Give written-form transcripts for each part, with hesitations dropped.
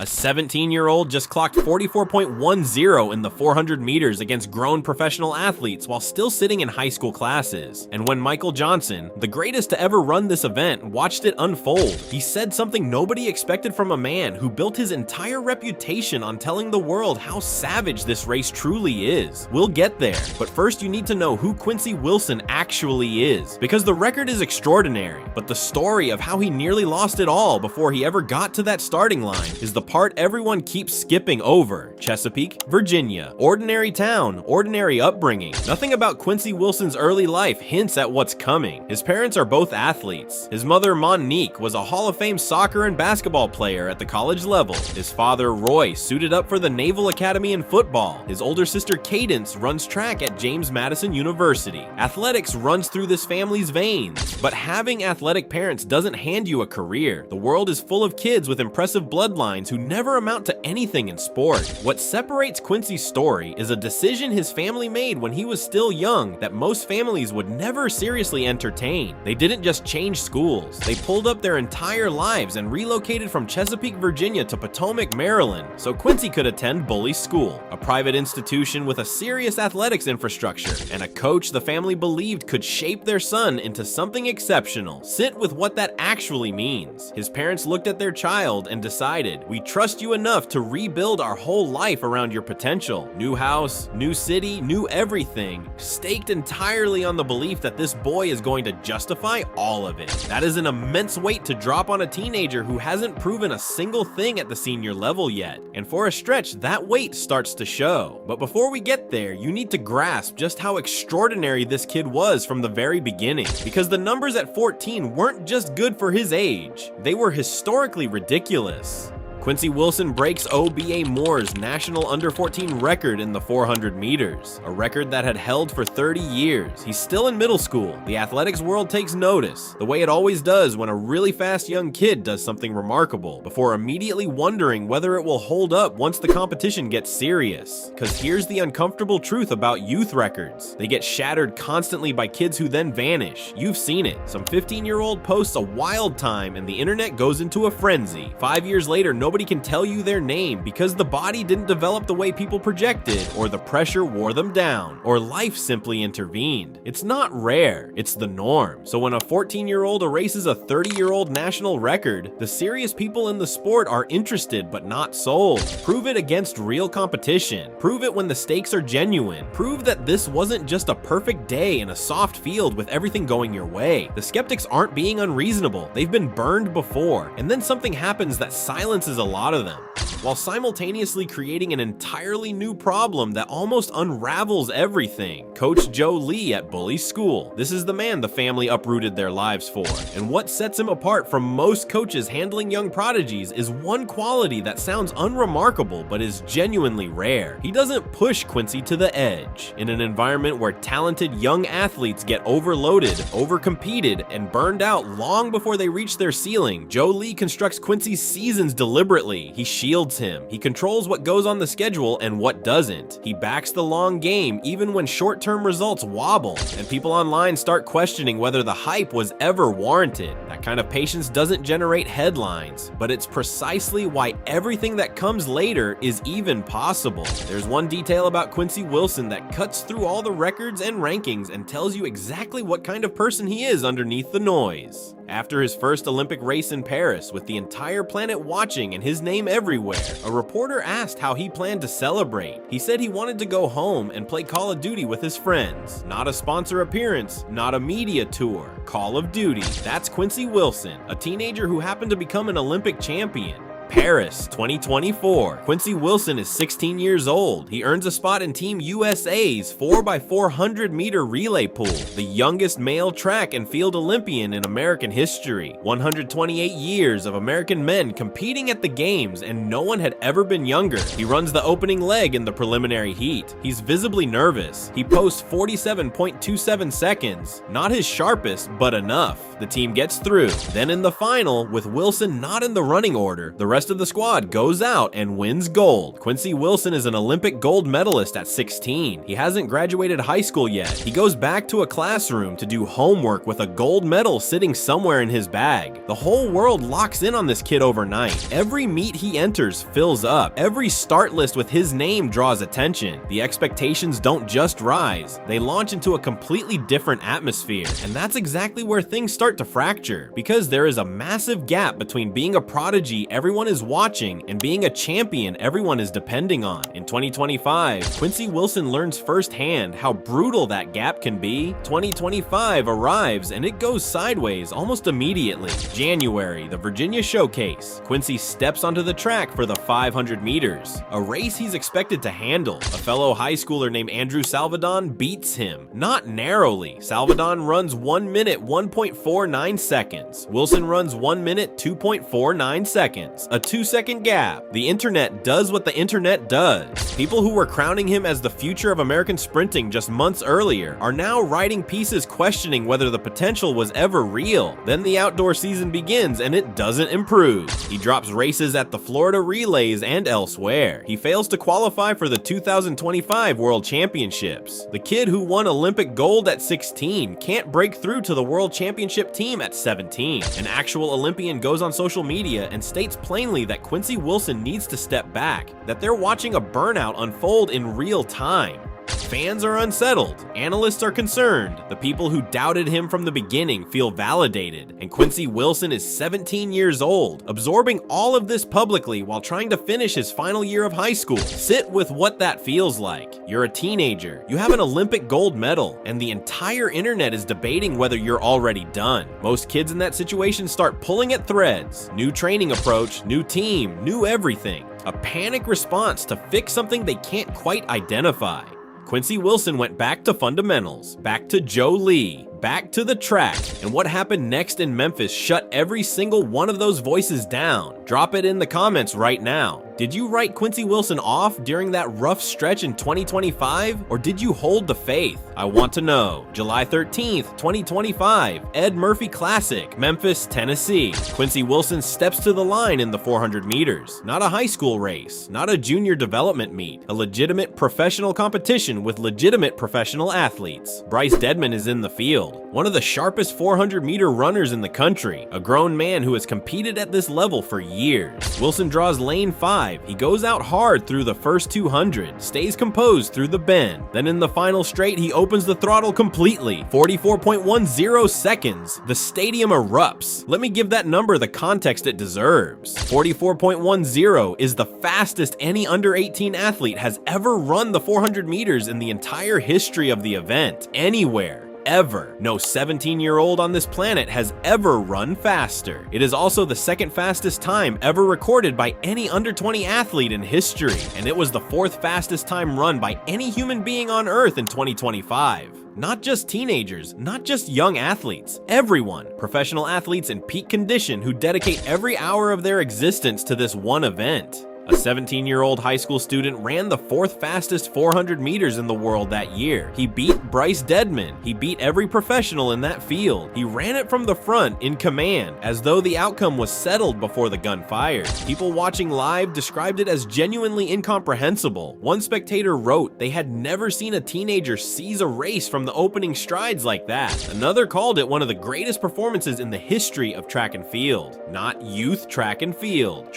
A 17-year-old just clocked 44.10 in the 400 meters against grown professional athletes while still sitting in high school classes. And when Michael Johnson, the greatest to ever run this event, watched it unfold, he said something nobody expected from a man who built his entire reputation on telling the world how savage this race truly is. We'll get there, but first you need to know who Quincy Wilson actually is, because the record is extraordinary, but the story of how he nearly lost it all before he ever got to that starting line is the part everyone keeps skipping over. Chesapeake, Virginia. Ordinary town, ordinary upbringing. Nothing about Quincy Wilson's early life hints at what's coming. His parents are both athletes. His mother, Monique, was a Hall of Fame soccer and basketball player at the college level. His father, Roy, suited up for the Naval Academy in football. His older sister, Cadence, runs track at James Madison University. Athletics runs through this family's veins. But having athletic parents doesn't hand you a career. The world is full of kids with impressive bloodlines who never amount to anything in sport. What separates Quincy's story is a decision his family made when he was still young that most families would never seriously entertain. They didn't just change schools. They pulled up their entire lives and relocated from Chesapeake, Virginia to Potomac, Maryland, so Quincy could attend Bully School, a private institution with a serious athletics infrastructure and a coach the family believed could shape their son into something exceptional. Sit with what that actually means. His parents looked at their child and decided, "We trust you enough to rebuild our whole life around your potential." New house, new city, new everything, staked entirely on the belief that this boy is going to justify all of it. That is an immense weight to drop on a teenager who hasn't proven a single thing at the senior level yet. And for a stretch, that weight starts to show. But before we get there, you need to grasp just how extraordinary this kid was from the very beginning. Because the numbers at 14 weren't just good for his age, they were historically ridiculous. Quincy Wilson breaks OBA Moore's national under-14 record in the 400 meters, a record that had held for 30 years. He's still in middle school. The athletics world takes notice, the way it always does when a really fast young kid does something remarkable, before immediately wondering whether it will hold up once the competition gets serious. Cause here's the uncomfortable truth about youth records. They get shattered constantly by kids who then vanish. You've seen it. Some 15-year-old posts a wild time and the internet goes into a frenzy. 5 years later, nobody can tell you their name because the body didn't develop the way people projected, or the pressure wore them down, or life simply intervened. It's not rare, it's the norm. So when a 14-year-old erases a 30-year-old national record, the serious people in the sport are interested but not sold. Prove it against real competition. Prove it when the stakes are genuine. Prove that this wasn't just a perfect day in a soft field with everything going your way. The skeptics aren't being unreasonable. They've been burned before, and then something happens that silences a lot of them, while simultaneously creating an entirely new problem that almost unravels everything. Coach Joe Lee at Bully School. This is the man the family uprooted their lives for. And what sets him apart from most coaches handling young prodigies is one quality that sounds unremarkable but is genuinely rare. He doesn't push Quincy to the edge. In an environment where talented young athletes get overloaded, overcompeted, and burned out long before they reach their ceiling, Joe Lee constructs Quincy's seasons deliberately. He shields him. He controls what goes on the schedule and what doesn't. He backs the long game even when short-term results wobble, and people online start questioning whether the hype was ever warranted. That kind of patience doesn't generate headlines, but it's precisely why everything that comes later is even possible. There's one detail about Quincy Wilson that cuts through all the records and rankings and tells you exactly what kind of person he is underneath the noise. After his first Olympic race in Paris, with the entire planet watching and his name everywhere, a reporter asked how he planned to celebrate. He said he wanted to go home and play Call of Duty with his friends. Not a sponsor appearance, not a media tour. Call of Duty. That's Quincy Wilson, a teenager who happened to become an Olympic champion. Paris 2024. Quincy Wilson is 16 years old. He earns a spot in Team USA's 4x400 meter relay pool, the youngest male track and field Olympian in American history. 128 years of American men competing at the games, and no one had ever been younger. He runs the opening leg in the preliminary heat. He's visibly nervous. He posts 47.27 seconds. Not his sharpest, but enough. The team gets through. Then in the final, with Wilson not in the running order, the rest rest of the squad goes out and wins gold. Quincy Wilson is an Olympic gold medalist at 16. He hasn't graduated high school yet. He goes back to a classroom to do homework with a gold medal sitting somewhere in his bag. The whole world locks in on this kid overnight. Every meet he enters fills up. Every start list with his name draws attention. The expectations don't just rise, they launch into a completely different atmosphere. And that's exactly where things start to fracture, because there is a massive gap between being a prodigy everyone is watching and being a champion everyone is depending on. In 2025, Quincy Wilson learns firsthand how brutal that gap can be. 2025 arrives and it goes sideways almost immediately. January, the Virginia Showcase. Quincy steps onto the track for the 500 meters, a race he's expected to handle. A fellow high schooler named Andrew Salvadon beats him, not narrowly. Salvadon runs 1 minute 1.49 seconds. Wilson runs 1 minute 2.49 seconds, a 2-second gap. The internet does what the internet does. People who were crowning him as the future of American sprinting just months earlier are now writing pieces questioning whether the potential was ever real. Then the outdoor season begins and it doesn't improve. He drops races at the Florida Relays and elsewhere. He fails to qualify for the 2025 World Championships. The kid who won Olympic gold at 16 can't break through to the World Championship team at 17. An actual Olympian goes on social media and states plainly that Quincy Wilson needs to step back, that they're watching a burnout unfold in real time. Fans are unsettled, analysts are concerned, the people who doubted him from the beginning feel validated, and Quincy Wilson is 17 years old, absorbing all of this publicly while trying to finish his final year of high school. Sit with what that feels like. You're a teenager, you have an Olympic gold medal, and the entire internet is debating whether you're already done. Most kids in that situation start pulling at threads. New training approach, new team, new everything. A panic response to fix something they can't quite identify. Quincy Wilson went back to fundamentals, back to Joe Lee, back to the track, and what happened next in Memphis shut every single one of those voices down. Drop it in the comments right now. Did you write Quincy Wilson off during that rough stretch in 2025, or did you hold the faith? I want to know. July 13th, 2025, Ed Murphy Classic, Memphis, Tennessee. Quincy Wilson steps to the line in the 400 meters. Not a high school race, not a junior development meet, a legitimate professional competition with legitimate professional athletes. Bryce Deadmon is in the field, one of the sharpest 400-meter runners in the country, a grown man who has competed at this level for years. Wilson draws lane 5. He goes out hard through the first 200, stays composed through the bend. Then in the final straight, he opens the throttle completely. 44.10 seconds. The stadium erupts. Let me give that number the context it deserves. 44.10 is the fastest any under 18 athlete has ever run the 400 meters in the entire history of the event, anywhere. Ever. No 17-year-old on this planet has ever run faster. It is also the second fastest time ever recorded by any under 20 athlete in history, and it was the 4th fastest time run by any human being on Earth in 2025. Not just teenagers, not just young athletes, everyone. Professional athletes in peak condition who dedicate every hour of their existence to this one event. A 17-year-old high school student ran the 4th fastest 400 meters in the world that year. He beat Bryce Deadmon. He beat every professional in that field. He ran it from the front in command, as though the outcome was settled before the gun fired. People watching live described it as genuinely incomprehensible. One spectator wrote they had never seen a teenager seize a race from the opening strides like that. Another called it one of the greatest performances in the history of track and field. Not youth track and field,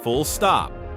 full stop.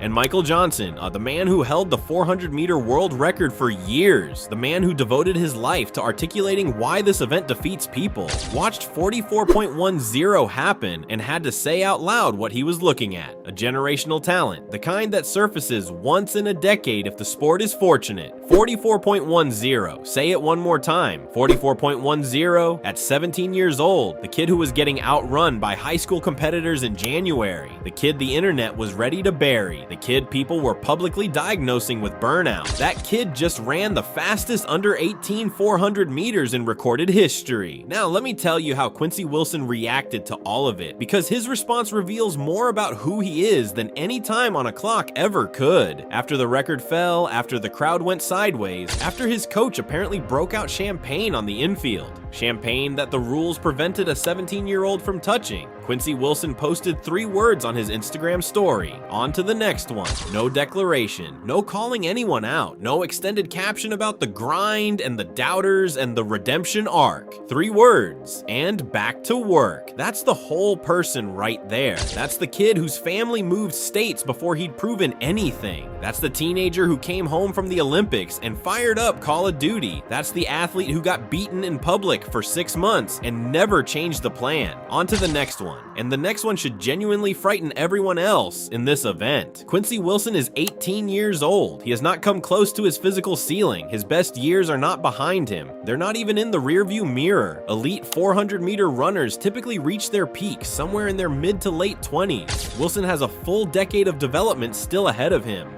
And Michael Johnson, the man who held the 400-meter world record for years, the man who devoted his life to articulating why this event defeats people, watched 44.10 happen and had to say out loud what he was looking at. A generational talent, the kind that surfaces once in a decade if the sport is fortunate. 44.10, say it one more time. 44.10 at 17 years old, the kid who was getting outrun by high school competitors in January, the kid the internet was ready to bury, the kid people were publicly diagnosing with burnout. That kid just ran the fastest under 18 400 meters in recorded history. Now let me tell you how Quincy Wilson reacted to all of it, because his response reveals more about who he is than any time on a clock ever could. After the record fell, after the crowd went sideways, after his coach apparently broke out champagne on the infield, champagne that the rules prevented a 17-year-old from touching, Quincy Wilson posted 3 words on his Instagram story. On to the next one. No declaration, no calling anyone out, no extended caption about the grind and the doubters and the redemption arc. 3 words, and back to work. That's the whole person right there. That's the kid whose family moved states before he'd proven anything. That's the teenager who came home from the Olympics and fired up Call of Duty. That's the athlete who got beaten in public for 6 months and never changed the plan. On to the next one. And the next one should genuinely frighten everyone else in this event. Quincy Wilson is 18 years old. He has not come close to his physical ceiling. His best years are not behind him. They're not even in the rearview mirror. Elite 400-meter runners typically reach their peak somewhere in their mid to late 20s. Wilson has a full decade of development still ahead of him.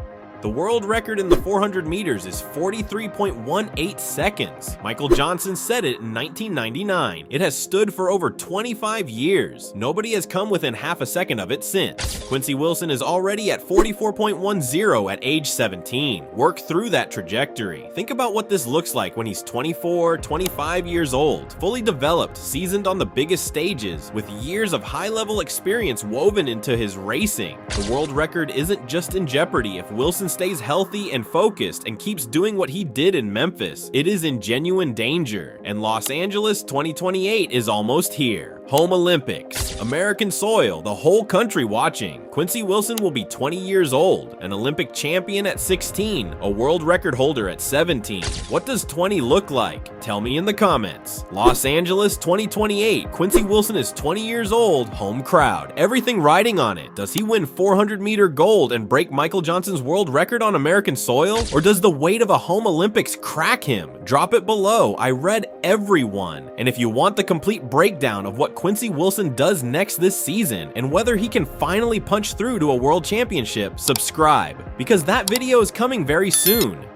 The world record in the 400 meters is 43.18 seconds. Michael Johnson set it in 1999. It has stood for over 25 years. Nobody has come within half a second of it since. Quincy Wilson is already at 44.10 at age 17. Work through that trajectory. Think about what this looks like when he's 24, 25 years old, fully developed, seasoned on the biggest stages, with years of high-level experience woven into his racing. The world record isn't just in jeopardy if Wilson stays healthy and focused and keeps doing what he did in Memphis. It is in genuine danger, and Los Angeles 2028 is almost here. Home Olympics, American soil, the whole country watching. Quincy Wilson will be 20 years old, an Olympic champion at 16, a world record holder at 17. What does 20 look like? Tell me in the comments. Los Angeles 2028, Quincy Wilson is 20 years old, home crowd, everything riding on it. Does he win 400-meter gold and break Michael Johnson's world record on American soil? Or does the weight of a home Olympics crack him? Drop it below. I read everyone. And if you want the complete breakdown of what Quincy Wilson does next this season and whether he can finally punch through to a world championship, subscribe, because that video is coming very soon.